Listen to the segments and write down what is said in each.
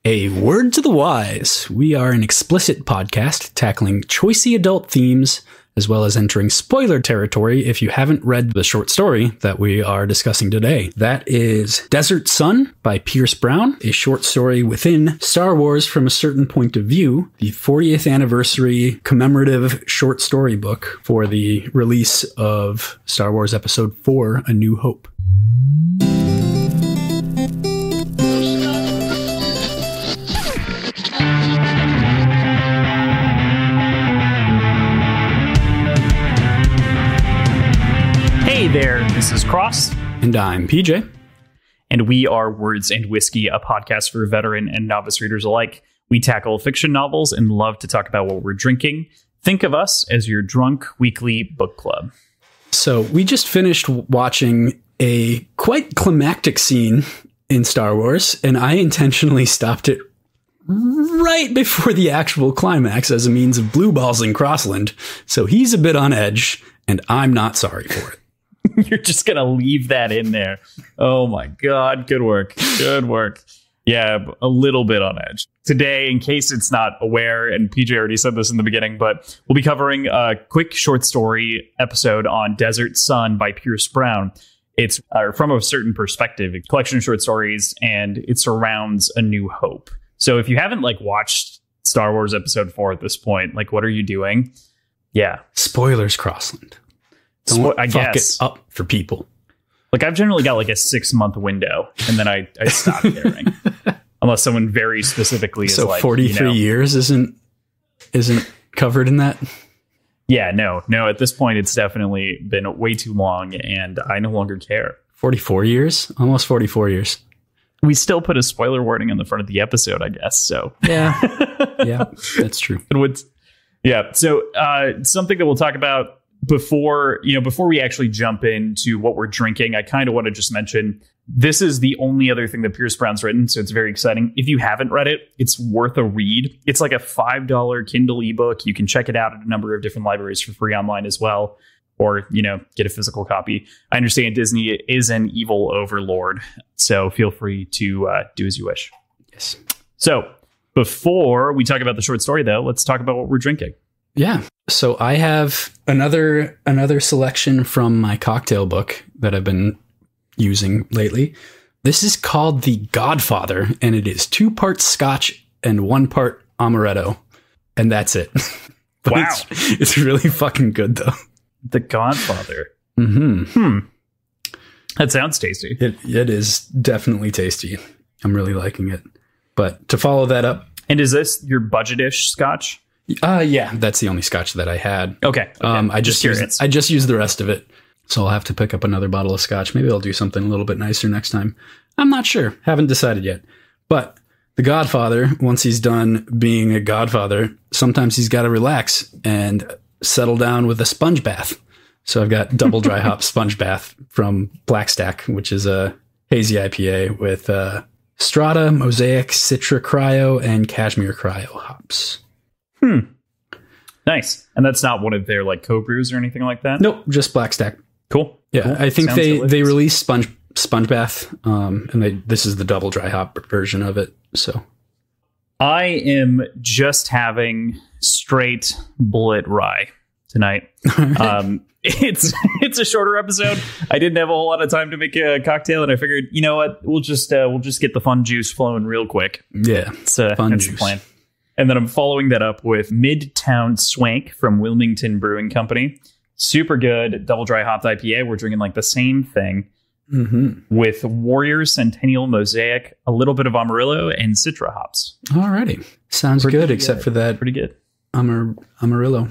A word to the wise. We are an explicit podcast tackling choicey adult themes, as well as entering spoiler territory if you haven't read the short story that we are discussing today. That is Desert Sun by Pierce Brown, a short story within Star Wars from a Certain Point of View, the 40th anniversary commemorative short story book for the release of Star Wars Episode 4, A New Hope. Hey there, this is Cross. And I'm PJ. And we are Words and Whiskey, a podcast for veteran and novice readers alike. We tackle fiction novels and love to talk about what we're drinking. Think of us as your drunk weekly book club. So we just finished watching a quite climactic scene in Star Wars, and I intentionally stopped it right before the actual climax as a means of blue balls-ing Crossland. So he's a bit on edge, and I'm not sorry for it. You're just going to leave that in there. Oh my God. Good work. Good work. Yeah, a little bit on edge. Today, in case it's not aware, and PJ already said this in the beginning, but we'll be covering a quick short story episode on Desert Sun by Pierce Brown. It's from a certain perspective, a collection of short stories, and it surrounds A New Hope. So if you haven't watched Star Wars Episode 4 at this point, what are you doing? Yeah. Spoilers, Crossland. Don't fuck it up for people. I've generally got a 6-month window, and then I stop caring. Unless someone very specifically is so 43 years isn't covered in that? Yeah, no. At this point, it's definitely been way too long, and I no longer care. 44 years? Almost 44 years. We still put a spoiler warning on the front of the episode, I guess, so. Yeah, that's true. Yeah, so something that we'll talk about before we actually jump into what we're drinking, I kind of want to just mention this is the only other thing that Pierce Brown's written, so it's very exciting. If you haven't read it, it's worth a read. It's like a $5 Kindle ebook. You can check it out at a number of different libraries for free online as well, or get a physical copy. I understand Disney is an evil overlord, so feel free to do as you wish. Yes. So before we talk about the short story, though, let's talk about what we're drinking. Yeah. So I have another selection from my cocktail book that I've been using lately. This is called The Godfather, and it is 2 parts Scotch and 1 part Amaretto, and that's it. Wow. It's really fucking good, though. The Godfather. Mm-hmm. That sounds tasty. It is definitely tasty. I'm really liking it. But to follow that up. And is this your budget-ish Scotch? Yeah, that's the only Scotch that I had. Okay. I just used the rest of it. So I'll have to pick up another bottle of Scotch. Maybe I'll do something a little bit nicer next time. I'm not sure. Haven't decided yet. But the Godfather, once he's done being a Godfather, sometimes he's got to relax and settle down with a sponge bath. So I've got double dry hop sponge bath from Black Stack, which is a hazy IPA with Strata, Mosaic, Citra Cryo, and Cashmere Cryo hops. Nice. And that's not one of their co-brews or anything like that? Nope, just Black Stack. Cool. Yeah, cool. I think they released sponge bath, and this is the double dry hop version of it. So I am just having straight bullet rye tonight. It's a shorter episode. I didn't have a whole lot of time to make a cocktail, and I figured, you know what, we'll just get the fun juice flowing real quick. Yeah, that's the plan. And then I'm following that up with Midtown Swank from Wilmington Brewing Company. Super good double dry hopped IPA. We're drinking the same thing with Warrior, Centennial, Mosaic, a little bit of Amarillo, and Citra hops. Alrighty. Sounds good, except for that. Pretty good. Amarillo.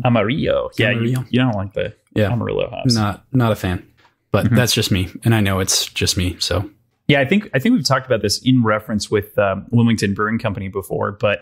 Amarillo. Yeah, you don't like the Amarillo hops. Not a fan. But that's just me. And I know it's just me, so... Yeah, I think we've talked about this in reference with Wilmington Brewing Company before, but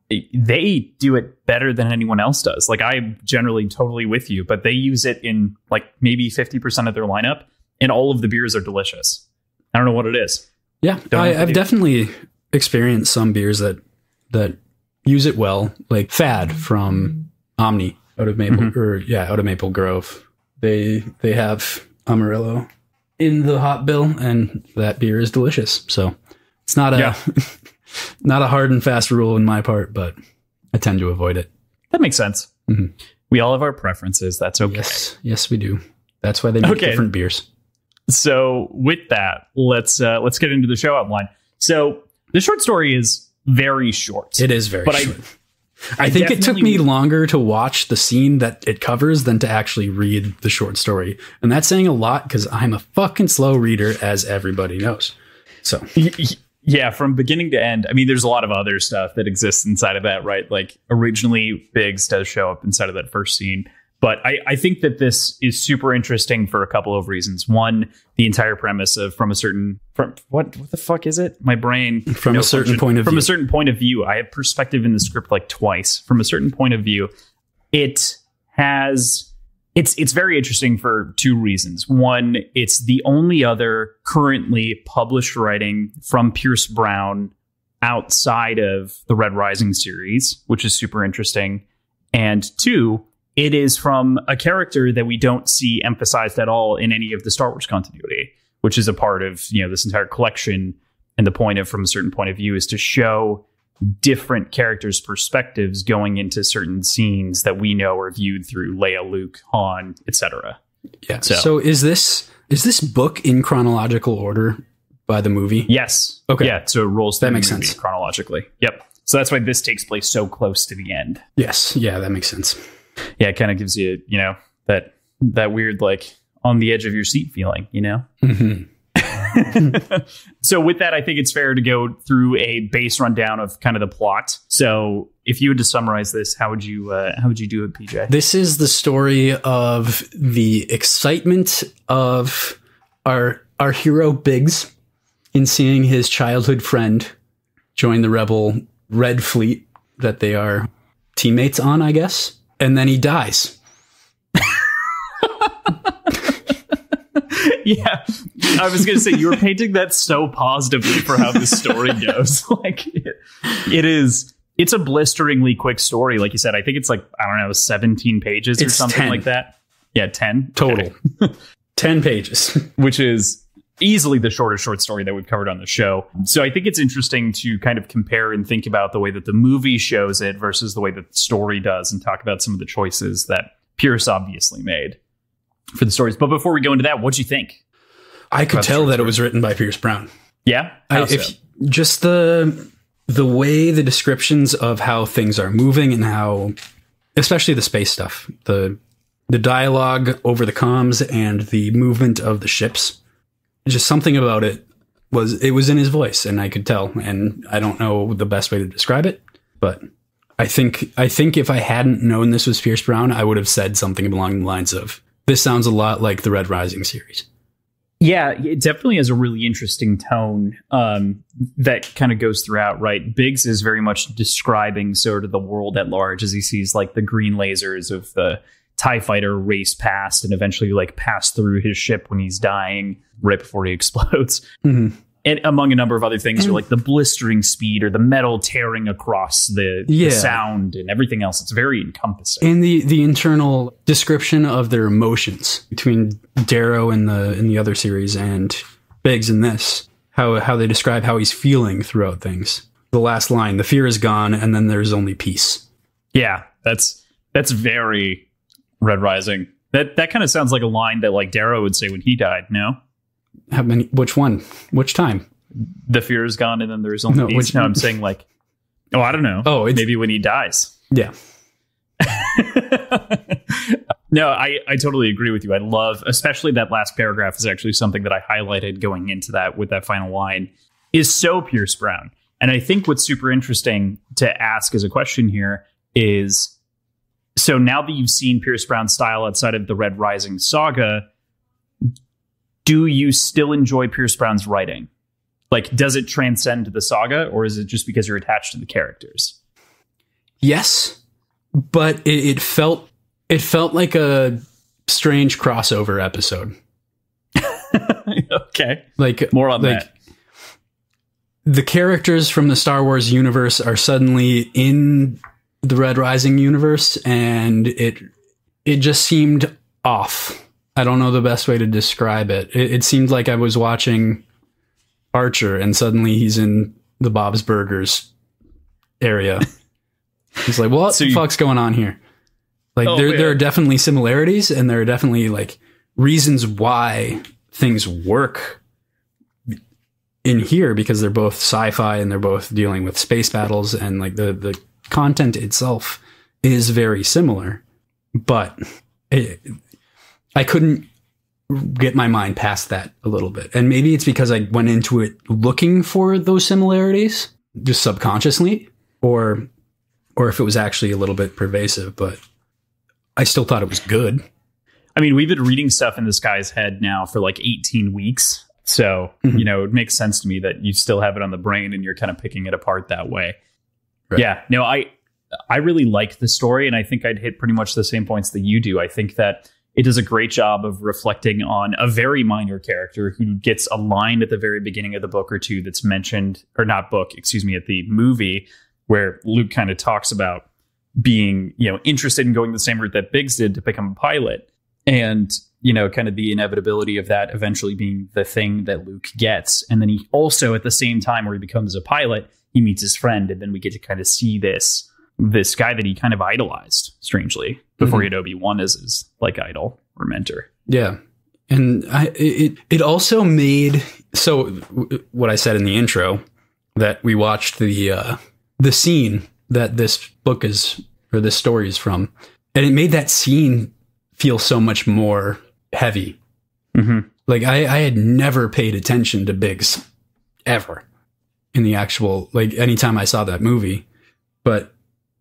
they do it better than anyone else does. I'm generally totally with you, but they use it in maybe 50% of their lineup, and all of the beers are delicious. I don't know what it is. Yeah, I've definitely experienced some beers that use it well, like Fad from Omni out of Maple Grove. They have Amarillo in the hop bill, and that beer is delicious. So it's not Not a hard and fast rule in my part, but I tend to avoid it. That makes sense. Mm-hmm. We all have our preferences. That's okay. Yes, we do. That's why they make different beers. So with that, let's get into the show outline. So the short story is very short. It is very short. I think it took me longer to watch the scene that it covers than to actually read the short story. And that's saying a lot because I'm a fucking slow reader, as everybody knows. So yeah, from beginning to end. I mean, there's a lot of other stuff that exists inside of that, right? Like originally Biggs does show up inside of that first scene. But I think that this is super interesting for a couple of reasons. One, the entire premise of from what the fuck is it? My brain from a certain point of view. From a certain point of view. I have perspective in the script like twice. From a certain point of view, it's very interesting for two reasons. One, it's the only other currently published writing from Pierce Brown outside of the Red Rising series, which is super interesting. And two, it is from a character that we don't see emphasized at all in any of the Star Wars continuity, which is a part of, this entire collection. And the point of from a certain point of view is to show different characters' perspectives going into certain scenes that we know are viewed through Leia, Luke, Han, etc. Yeah. So is this book in chronological order by the movie? Yes. Okay. Yeah. So it rolls through that makes the movie sense chronologically. Yep. So that's why this takes place so close to the end. Yes. Yeah, that makes sense. Yeah, it kind of gives you, that weird, like, on the edge of your seat feeling, Mm-hmm. So with that, I think it's fair to go through a base rundown of kind of the plot. So if you were to summarize this, how would you do it, PJ? This is the story of the excitement of our hero Biggs in seeing his childhood friend join the Rebel Red Fleet that they are teammates on, I guess. And then he dies. Yeah, I was going to say, you were painting that so positively for how the story goes. Like, it's a blisteringly quick story. Like you said, I think it's like, 17 pages or something 10. like that. Yeah, 10 total. Okay. 10 pages, which is easily the shortest short story that we've covered on the show. So I think it's interesting to kind of compare and think about the way that the movie shows it versus the way that the story does, and talk about some of the choices that Pierce obviously made for the stories. But before we go into that, what'd you think? I could tell that it was written by Pierce Brown. Yeah? Just the way the descriptions of how things are moving and how, especially the space stuff, the dialogue over the comms and the movement of the ships, just something about it was in his voice, and I could tell. And I don't know the best way to describe it, but I think if I hadn't known this was Pierce Brown, I would have said something along the lines of, this sounds a lot like the Red Rising series. Yeah, it definitely has a really interesting tone that kind of goes throughout, right? Biggs is very much describing sort of the world at large as he sees like the green lasers of the TIE fighter race past and eventually like pass through his ship when he's dying right before he explodes. Mm-hmm. And among a number of other things, are like the blistering speed or the metal tearing across the sound and everything else. It's very encompassing. And the internal description of their emotions between Darrow in the other series and Biggs in this, how they describe how he's feeling throughout things. The last line, the fear is gone, and then there's only peace. Yeah, that's very Red Rising. That kind of sounds like a line that like Darrow would say when he died, no? How many? Which one? Which time? The fear is gone, and then there's only peace. No, I'm saying like, I don't know. Oh, maybe when he dies. Yeah. No, I totally agree with you. I love, especially that last paragraph is actually something that I highlighted going into that with that final line, is so Pierce Brown. And I think what's super interesting to ask as a question here is, so now that you've seen Pierce Brown's style outside of the Red Rising saga, do you still enjoy Pierce Brown's writing? Like, does it transcend the saga, or is it just because you're attached to the characters? Yes, but it felt like a strange crossover episode. Okay. Like more on that. The characters from the Star Wars universe are suddenly in the Red Rising universe, and it just seemed off. I don't know the best way to describe it. It seemed like I was watching Archer, and suddenly he's in the Bob's Burgers area. He's like, what the fuck's going on here? Like, there are definitely similarities, and there are definitely like reasons why things work in here, because they're both sci-fi and they're both dealing with space battles, and like the content itself is very similar. But I couldn't get my mind past that a little bit. And maybe it's because I went into it looking for those similarities just subconsciously, or if it was actually a little bit pervasive, but I still thought it was good. I mean, we've been reading stuff in this guy's head now for like 18 weeks. So, you know, it makes sense to me that you still have it on the brain and you're kind of picking it apart that way. Right. Yeah, no, I really like the story, and I think I'd hit pretty much the same points that you do. I think that it does a great job of reflecting on a very minor character who gets a line at the very beginning of the book or two that's mentioned, or not book, excuse me, at the movie, where Luke kind of talks about being, you know, interested in going the same route that Biggs did to become a pilot. And, you know, kind of the inevitability of that eventually being the thing that Luke gets. And then he also, at the same time where he becomes a pilot, he meets his friend. And then we get to kind of see this guy that he kind of idolized, strangely, before he had Obi-Wan as his like idol or mentor. Yeah. And it also made, so what I said in the intro, that we watched the scene that this book is, or this story is from, and it made that scene feel so much more heavy. Like I had never paid attention to Biggs ever in the actual, like anytime I saw that movie, but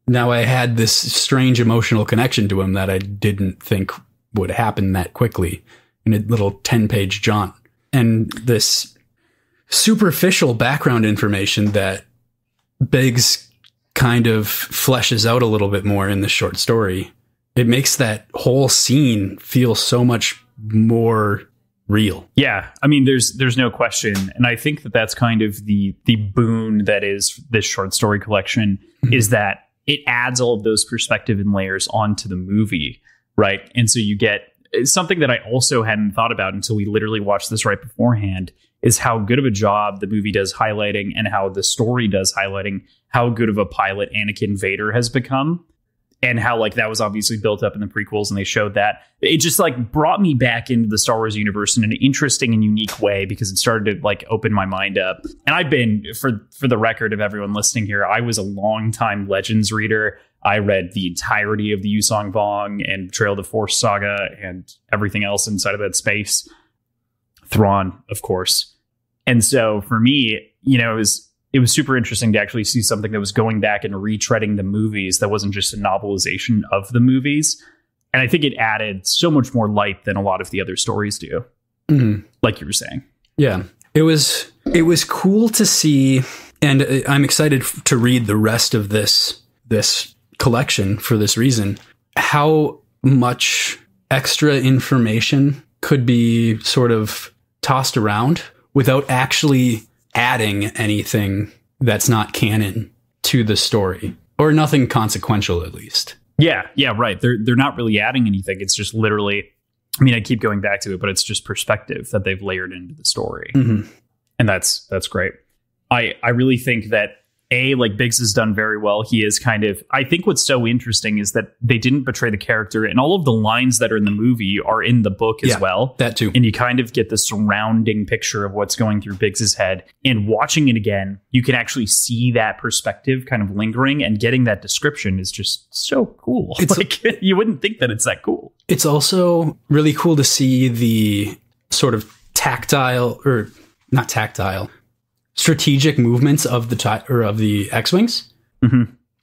now I had this strange emotional connection to him that I didn't think would happen that quickly in a little 10-page jaunt. And this superficial background information that Biggs kind of fleshes out a little bit more in the short story, it makes that whole scene feel so much more real. Yeah, I mean, there's no question, and I think that that's kind of the boon that is this short story collection, is that it adds all of those perspective and layers onto the movie, right? And so you get something that I also hadn't thought about until we literally watched this right beforehand, is how good of a job the movie does highlighting, and how the story does highlighting how good of a pilot Anakin Vader has become. And how like that was obviously built up in the prequels, and they showed that. It just like brought me back into the Star Wars universe in an interesting and unique way, because it started to like open my mind up. And I've been, for the record of everyone listening here, I was a longtime Legends reader. I read the entirety of the Yusong Vong and Betrayal of the Force saga and everything else inside of that space. Thrawn, of course. And so for me, you know, it was super interesting to actually see something that was going back and retreading the movies that wasn't just a novelization of the movies. And I think it added so much more light than a lot of the other stories do. Like you were saying. Yeah, it was cool to see. And I'm excited to read the rest of this collection for this reason, how much extra information could be sort of tossed around without actually adding anything that's not canon to the story, or nothing consequential, at least. Yeah, right. They're not really adding anything. It's just literally, I mean, I keep going back to it, but it's just perspective that they've layered into the story. And that's great. I really think that like Biggs has done very well. He is kind of, I think what's so interesting is that they didn't betray the character, and all of the lines that are in the movie are in the book as well. That too. And you kind of get the surrounding picture of what's going through Biggs's head. And watching it again, you can actually see that perspective kind of lingering, and getting that description is just so cool. It's like, you wouldn't think that it's that cool. It's also really cool to see the sort of tactile, or not tactile, strategic movements of the X-Wings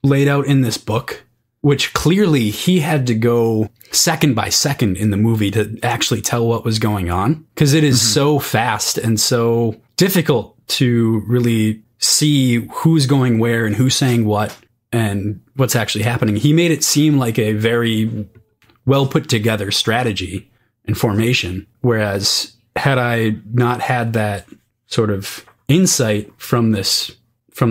laid out in this book, which clearly he had to go second by second in the movie to actually tell what was going on, because it is so fast and so difficult to really see who's going where and who's saying what and what's actually happening. He made it seem like a very well put together strategy and formation, whereas had I not had that sort of insight from the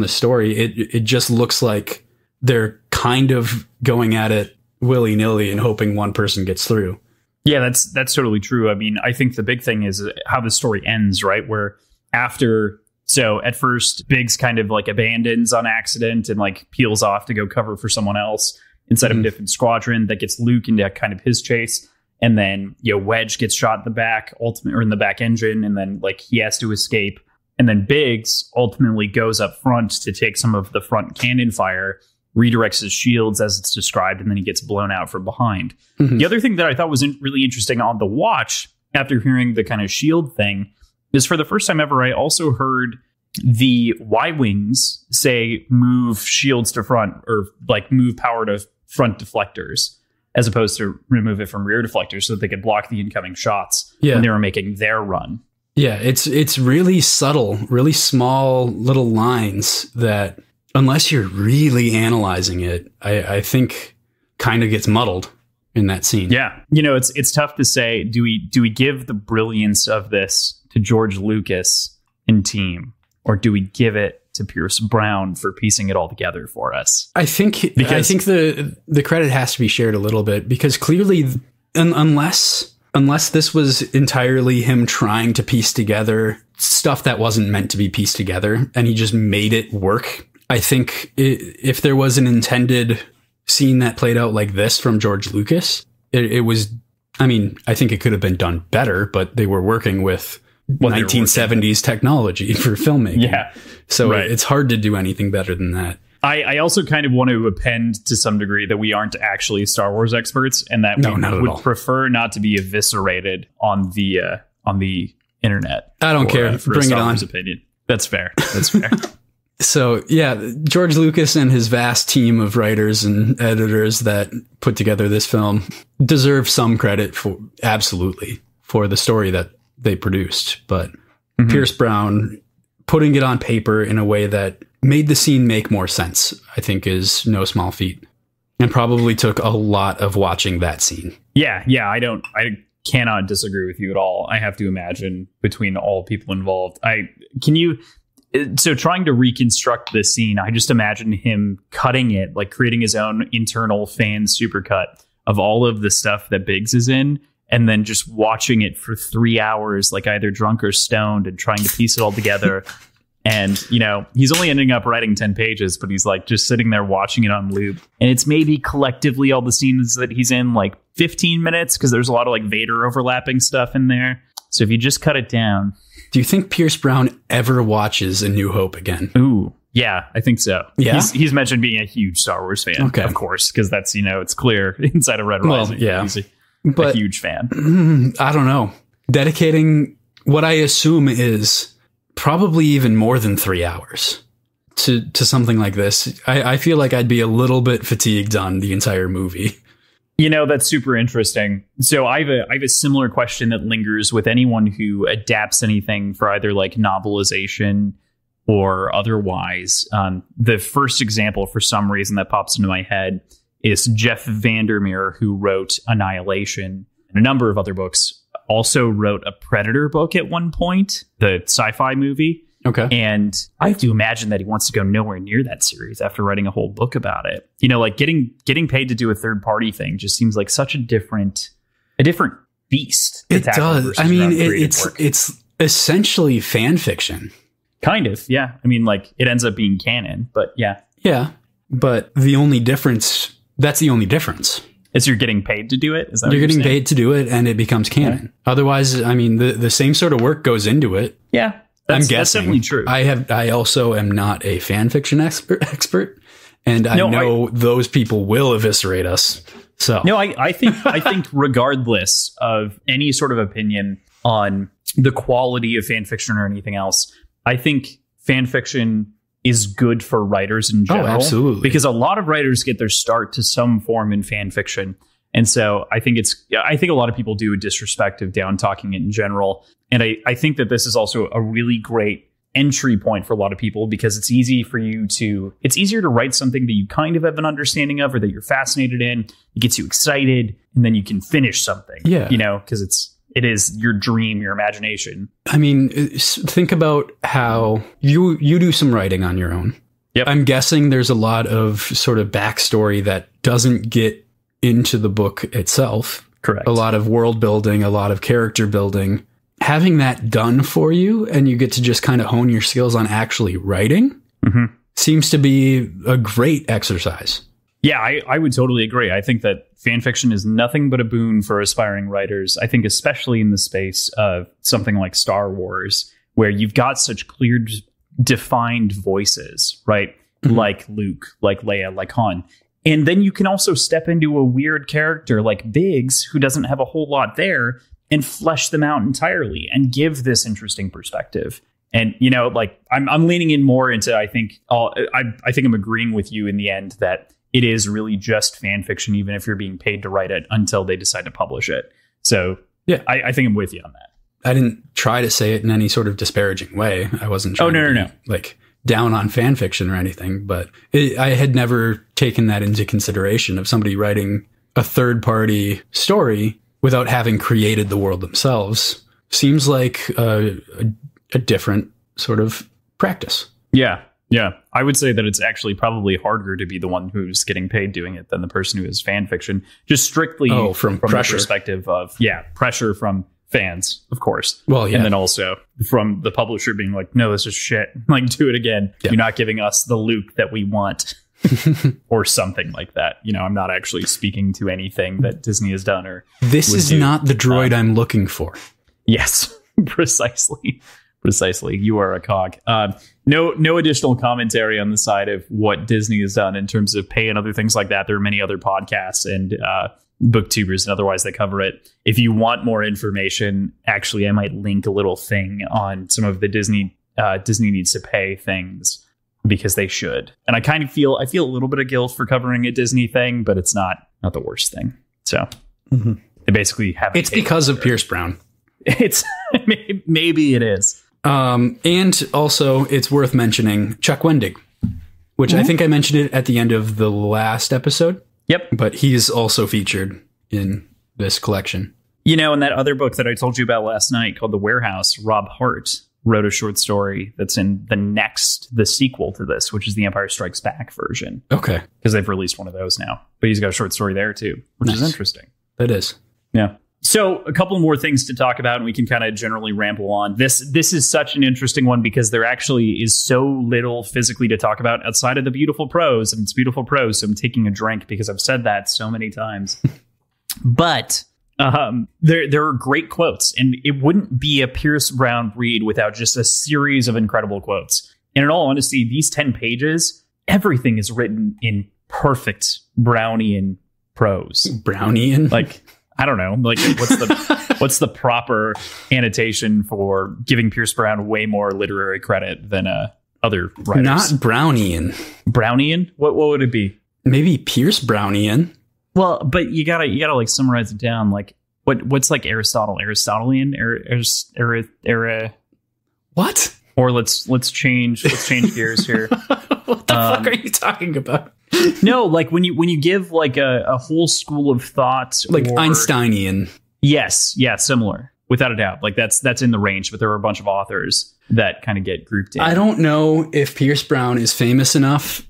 story, it just looks like they're kind of going at it willy-nilly and hoping one person gets through. Yeah, that's totally true. I mean, I think the big thing is how the story ends, right? Where after So at first, Biggs kind of like abandons on accident and like peels off to go cover for someone else inside of a different squadron. That gets Luke into kind of his chase. And then, Wedge gets shot in the back, or in the back engine, and then like he has to escape. And then Biggs ultimately goes up front to take some of the front cannon fire, redirects his shields as it's described, and then he gets blown out from behind. The other thing that I thought was really interesting on the watch, after hearing the kind of shield thing, is for the first time ever, I also heard the Y-Wings say move shields to front, or like move power to front deflectors, as opposed to remove it from rear deflectors so that they could block the incoming shots when they were making their run. Yeah, it's really subtle, really small little lines that, unless you're really analyzing it, I think kind of gets muddled in that scene. Yeah. It's tough to say, do we give the brilliance of this to George Lucas and team, or do we give it to Pierce Brown for piecing it all together for us? I think the credit has to be shared a little bit, because clearly, unless this was entirely him trying to piece together stuff that wasn't meant to be pieced together, and he just made it work. I think if there was an intended scene that played out like this from George Lucas, it was, I mean, I think it could have been done better, but they were working with 1970s technology for filmmaking. Yeah. So it's hard to do anything better than that. I also kind of want to append to some degree that we aren't actually Star Wars experts, and that we would prefer not to be eviscerated on the internet. I don't care. Bring it on. Opinion. That's fair. That's fair. So, yeah, George Lucas and his vast team of writers and editors that put together this film deserve some credit for the story that they produced. But Pierce Brown putting it on paper in a way that made the scene make more sense, I think, is no small feat, and probably took a lot of watching that scene. Yeah. I cannot disagree with you at all. I have to imagine between all people involved. So trying to reconstruct this scene, I just imagine him cutting it, like creating his own internal fan supercut of all of the stuff that Biggs is in, and then just watching it for 3 hours, like either drunk or stoned, and trying to piece it all together. And, he's only ending up writing 10 pages, but he's like just sitting there watching it on loop. And it's maybe collectively all the scenes that he's in like 15 minutes, because there's a lot of like Vader overlapping stuff in there. So if you just cut it down. Do you think Pierce Brown ever watches A New Hope again? Ooh, yeah, I think so. Yeah? He's mentioned being a huge Star Wars fan, of course, because that's, it's clear inside of Red Rising. Yeah. He's a huge fan. I don't know. Dedicating what I assume is probably even more than 3 hours to something like this. I feel like I'd be a little bit fatigued on the entire movie. That's super interesting. So I have a similar question that lingers with anyone who adapts anything for either like novelization or otherwise. The first example, for some reason, that pops into my head is Jeff Vandermeer, who wrote Annihilation and a number of other books. Also wrote a Predator book at one point, the sci-fi movie. Okay. And I have to imagine that he wants to go nowhere near that series after writing a whole book about it. Like getting paid to do a third party thing just seems like such a different beast. It does. I mean, it's essentially fan fiction. Kind of. Yeah. I mean, like it ends up being canon, but yeah. Yeah. But that's the only difference. Is you're getting paid to do it? Is that you're getting paid to do it, and it becomes canon. Yeah. Otherwise, I mean, the same sort of work goes into it. Yeah. I'm guessing. That's definitely true. I also am not a fan fiction expert, and I know those people will eviscerate us. So no, I think regardless of any sort of opinion on the quality of fan fiction or anything else, I think fan fiction is good for writers in general. Oh, absolutely. Because a lot of writers get their start to some form in fan fiction. And so I think a lot of people do a disrespect of down talking it in general. And I think that this is also a really great entry point for a lot of people, because it's easier to write something that you kind of have an understanding of, or that you're fascinated in. It gets you excited, and then you can finish something. Yeah. Because it is your dream, your imagination. I mean, think about how you do some writing on your own. Yep. I'm guessing there's a lot of sort of backstory that doesn't get into the book itself. Correct. A lot of world building, a lot of character building. having that done for you and you get to just kind of hone your skills on actually writing seems to be a great exercise. Yeah, I would totally agree. I think that fan fiction is nothing but a boon for aspiring writers. I think especially in the space of something like Star Wars, where you've got such clear, defined voices, right? Like Luke, like Leia, like Han. And then you can also step into a weird character like Biggs, who doesn't have a whole lot there, and flesh them out entirely and give this interesting perspective. And, you know, like I'm leaning in more into, I think I'm agreeing with you in the end that it is really just fan fiction, even if you're being paid to write it until they decide to publish it. So yeah, I think I'm with you on that. I didn't try to say it in any sort of disparaging way. I wasn't trying no. Like down on fan fiction or anything, but I had never taken that into consideration of somebody writing a third party story without having created the world themselves. Seems like a different sort of practice. Yeah. Yeah, I would say that it's actually probably harder to be the one who's getting paid doing it than the person who is fan fiction, just strictly from the perspective of, pressure from fans, of course. Well, yeah. And then also from the publisher being like, no, this is shit. Like, do it again. Yeah. You're not giving us the Luke that we want or something like that. You know, I'm not actually speaking to anything that Disney has done or this is not the droid I'm looking for. Yes, precisely. Precisely. You are a cog. No additional commentary on the side of what Disney has done in terms of pay and other things like that. There are many other podcasts and booktubers and otherwise that cover it. If you want more information, actually, I might link a little thing on some of the Disney needs to pay things because they should. And I kind of feel a little bit of guilt for covering a Disney thing, but it's not the worst thing. So they basically have. It's because of Pierce Brown. It's maybe it is. And also, it's worth mentioning Chuck Wendig, which I think I mentioned it at the end of the last episode. Yep. But he's also featured in this collection. You know, in that other book that I told you about last night called The Warehouse, Rob Hart wrote a short story that's in the sequel to this, which is the Empire Strikes Back version. Okay. Because they've released one of those now. But he's got a short story there, too, which is interesting. It is. Yeah. So a couple more things to talk about, and we can kind of generally ramble on. This is such an interesting one because there actually is so little physically to talk about outside of the beautiful prose, and it's beautiful prose. So I'm taking a drink because I've said that so many times. But there are great quotes, and it wouldn't be a Pierce Brown read without just a series of incredible quotes. And in all honesty, these 10 pages, everything is written in perfect Brownian prose. Brownian? Like, I don't know. Like, what's the proper annotation for giving Pierce Brown way more literary credit than other writers? Not Brownian. Brownian? What would it be? Maybe Pierce Brownian. Well, but you gotta like summarize it down. Like, what's like Aristotle? Aristotelian? What? Or let's change gears here. What the fuck are you talking about? No, like when you give like a whole school of thought, like Einsteinian. Yes, yeah, similar, without a doubt. Like that's in the range, but there are a bunch of authors that kind of get grouped in. I don't know if Pierce Brown is famous enough.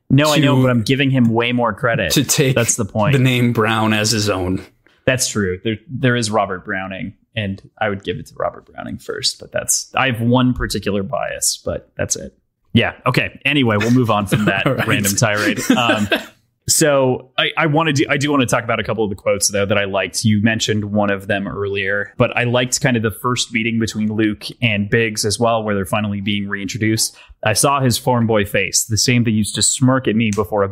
No, I know, but I'm giving him way more credit. To take that's the point. The name Brown as his own. That's true. There is Robert Browning, and I would give it to Robert Browning first, but I have one particular bias, but that's it. Yeah. Okay. Anyway, we'll move on from that right. Random tirade. So I do want to talk about a couple of the quotes though that I liked. You mentioned one of them earlier, but I liked kind of the first meeting between Luke and Biggs as well, where they're finally being reintroduced. I saw his farm boy face, the same that used to smirk at me before a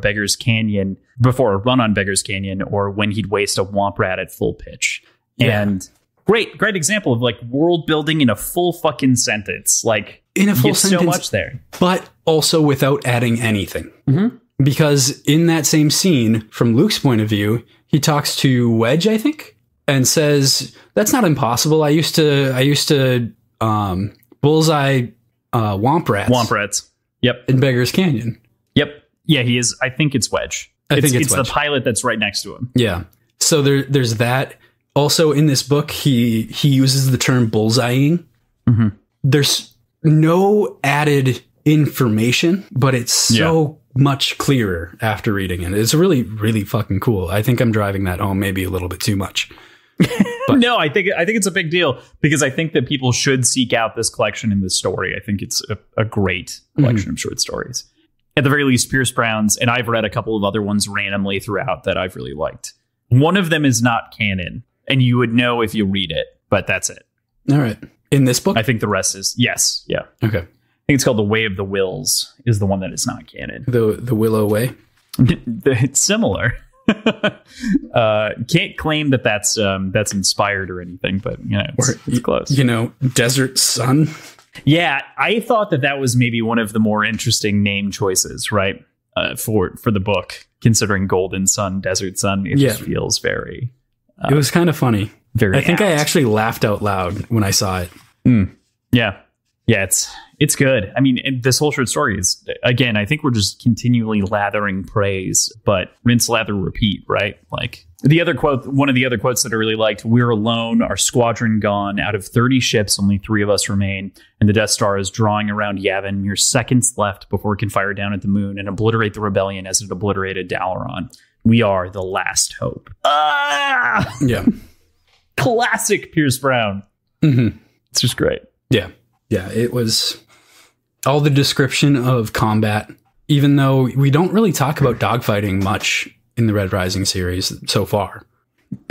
run on Beggar's Canyon, or when he'd waste a womp rat at full pitch. Yeah. And great example of like world building in a full fucking sentence. Like in a full sentence, so much there, but also without adding anything. Mm-hmm. Because in that same scene, from Luke's point of view, he talks to Wedge, I think, and says, "That's not impossible. I used to bullseye womp rats. Womp rats. Yep. In Beggar's Canyon. Yep. Yeah, he is. I think it's Wedge. I think it's Wedge. The pilot that's right next to him. Yeah. So there's that. Also, in this book, he uses the term bullseyeing. Mm-hmm. There's no added information, but it's so much clearer after reading it. It's really, really fucking cool. I think I'm driving that home maybe a little bit too much. But No, I think it's a big deal because I think that people should seek out this collection and this story. I think it's a great collection of short stories. At the very least, Pierce Brown's, and I've read a couple of other ones randomly throughout that I've really liked. One of them is not canon, and you would know if you read it, but that's it. All right. In this book? I think the rest is, yes. Yeah. Okay. I think it's called The Way of the Wills is the one that is not canon. The Willow Way? It's similar. Can't claim that that's inspired or anything, but it's close. Desert Sun. Yeah, I thought that was maybe one of the more interesting name choices, right? For the book, considering Golden Sun, Desert Sun, it just feels very. It was kind of funny. Very. I think I actually laughed out loud when I saw it. Yeah. It's good. I mean, this whole short story is, again, I think we're just continually lathering praise, but rinse, lather, repeat, right? Like one of the other quotes that I really liked, "We're alone, our squadron gone. Out of 30 ships, only 3 of us remain. And the Death Star is drawing around Yavin. Mere seconds left before it can fire down at the moon and obliterate the rebellion as it obliterated Dalaran. We are the last hope." Yeah. Classic Pierce Brown. Mm-hmm. It's just great. Yeah. It was all the description of combat, even though we don't really talk about dogfighting much in the Red Rising series so far.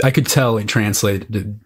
I could tell it translated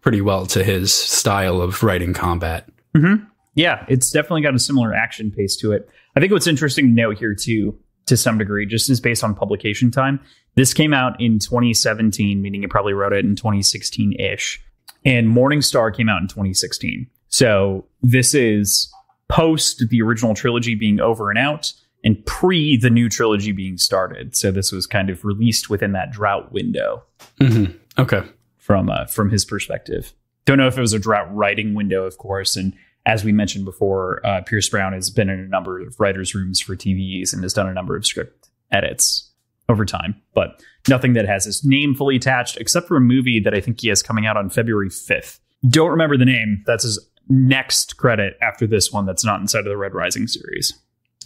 pretty well to his style of writing combat. Mm-hmm. Yeah, it's definitely got a similar action pace to it. I think what's interesting to note here, too, to some degree, just is based on publication time. This came out in 2017, meaning you probably wrote it in 2016-ish. And Morning Star came out in 2016. So this is post the original trilogy being over and out and pre the new trilogy being started. So this was kind of released within that drought window. Mm-hmm. Okay. From his perspective. Don't know if it was a drought writing window, of course. And as we mentioned before, Pierce Brown has been in a number of writers' rooms for TVs and has done a number of script edits over time, but nothing that has his name fully attached, except for a movie that I think he has coming out on February 5th. Don't remember the name. That's his next credit after this one that's not inside of the Red Rising series.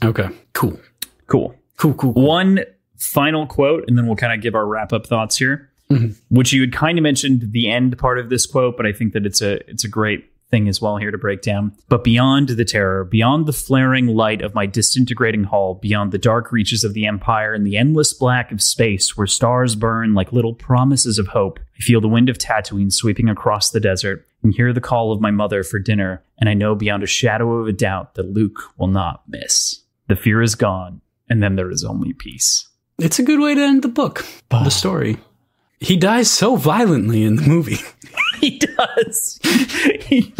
Okay. Cool. One final quote, and then we'll kind of give our wrap-up thoughts here, which you had kind of mentioned the end part of this quote, but I think that it's a great thing as well here to break down. "But beyond the terror, beyond the flaring light of my disintegrating hull, beyond the dark reaches of the Empire and the endless black of space where stars burn like little promises of hope, I feel the wind of Tatooine sweeping across the desert and hear the call of my mother for dinner, and I know beyond a shadow of a doubt that Luke will not miss. The fear is gone, and then there is only peace." It's a good way to end the book, the story. He dies so violently in the movie. He does. He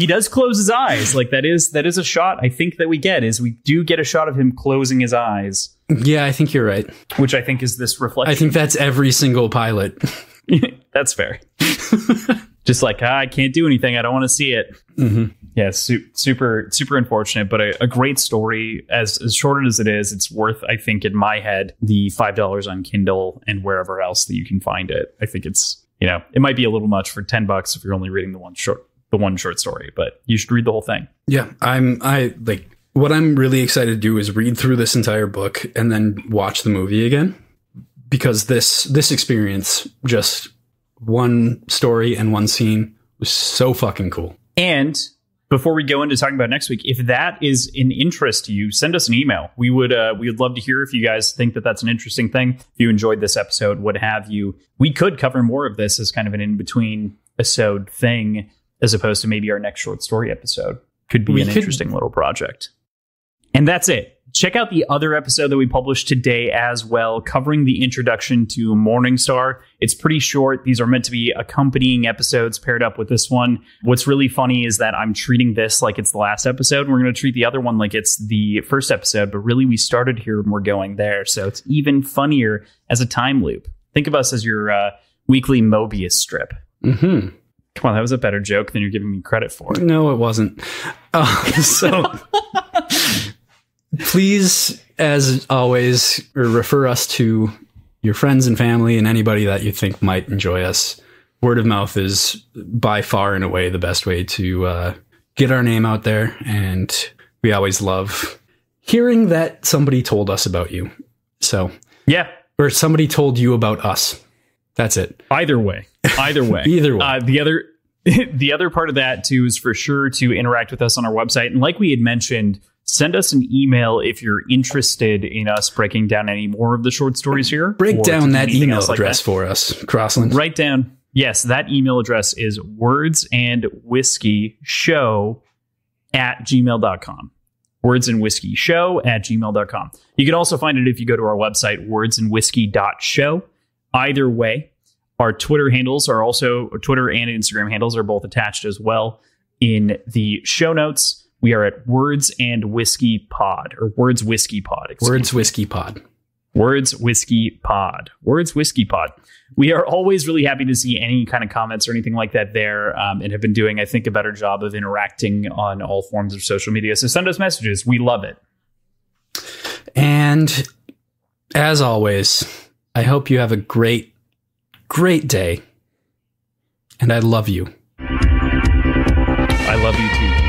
does close his eyes. Like that is a shot I think that we do get a shot of him closing his eyes. Yeah, I think you're right. Which I think is this reflection. I think that's every single pilot. That's fair. Just like, I can't do anything. I don't want to see it. Mm-hmm. Yeah, super unfortunate, but a great story. As short as it is, it's worth, I think, in my head, the $5 on Kindle and wherever else that you can find it. I think it's, it might be a little much for $10 if you're only reading the one short story, but you should read the whole thing. Yeah, what I'm really excited to do is read through this entire book and then watch the movie again, because this experience, just one story and one scene, was so fucking cool. And before we go into talking about next week, if that is an interest to you, send us an email. We would love to hear if you guys think that that's an interesting thing. If you enjoyed this episode, what have you. We could cover more of this as kind of an in-between episode thing, as opposed to maybe our next short story episode. Could be an interesting little project. And that's it. Check out the other episode that we published today as well, covering the introduction to Morningstar. It's pretty short. These are meant to be accompanying episodes paired up with this one. What's really funny is that I'm treating this like it's the last episode, and we're going to treat the other one like it's the first episode, but really we started here and we're going there. So it's even funnier as a time loop. Think of us as your weekly Mobius strip. Mm-hmm. Come on, that was a better joke than you're giving me credit for. No, it wasn't. Please, as always, refer us to your friends and family and anybody that you think might enjoy us. Word of mouth is by far and away the best way to get our name out there. And we always love hearing that somebody told us about you. So, yeah. Or somebody told you about us. That's it. Either way. Either way. Either way. The other part of that, too, is for sure to interact with us on our website. And like we had mentioned, send us an email if you're interested in us breaking down any more of the short stories here. Break down that email address for us, Crossland. Write down. Yes, that email address is wordsandwhiskeyshow@gmail.com. wordsandwhiskeyshow@gmail.com. You can also find it if you go to our website, wordsandwhiskey.show. Either way, our Twitter handles are also, Twitter and Instagram handles are both attached as well in the show notes. We are at Words and Whiskey Pod, or Words Whiskey Pod. Words Whiskey Pod. Words Whiskey Pod. Words Whiskey Pod. We are always really happy to see any kind of comments or anything like that there, and have been doing, I think, a better job of interacting on all forms of social media. So send us messages. We love it. And as always, I hope you have a great day. And I love you. I love you too.